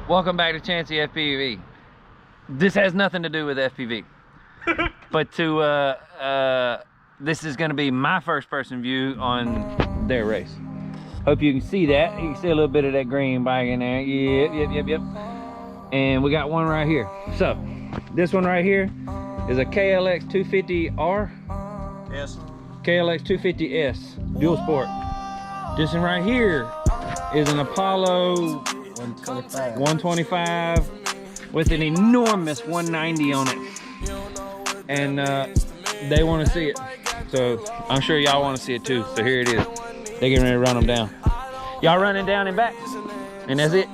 Welcome back to Chancey FPV. This has nothing to do with FPV, but this is going to be my first person view on their race. Hope you can see that. You can see a little bit of that green bike in there. Yep. And we got one right here. So this one right here is a KLX 250R. Yes. KLX 250S dual sport. This one right here is an Apollo 125 with an enormous 190 on it, and they want to see it, so I'm sure y'all want to see it too. So here it is. They're getting ready to run them down. Y'all running down and back, and that's it.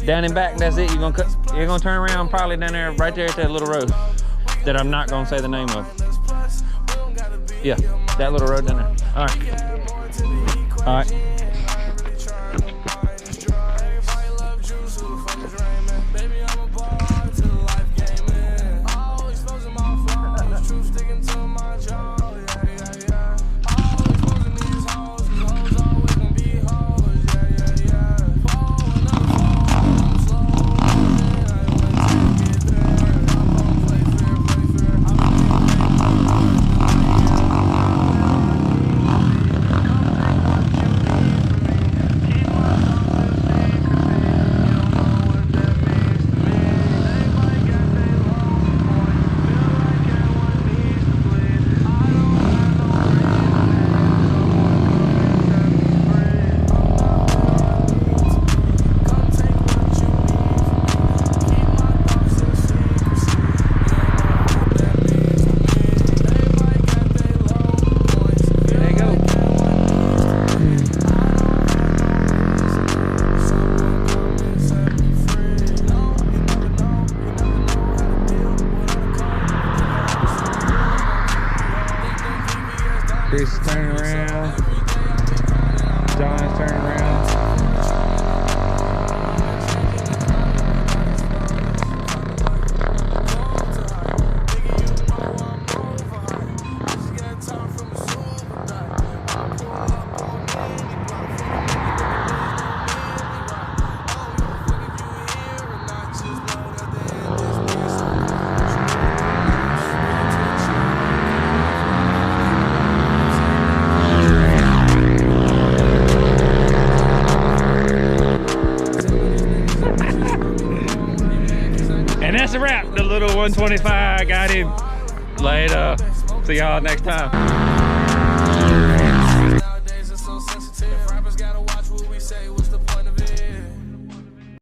Down and back, that's it. You're gonna turn around probably down there, right there at that little road that I'm not gonna say the name of. Yeah, that little road down there. All right. Chris is turning around. John's turning around. And that's a wrap. The little 125 got him. Later. See y'all next time.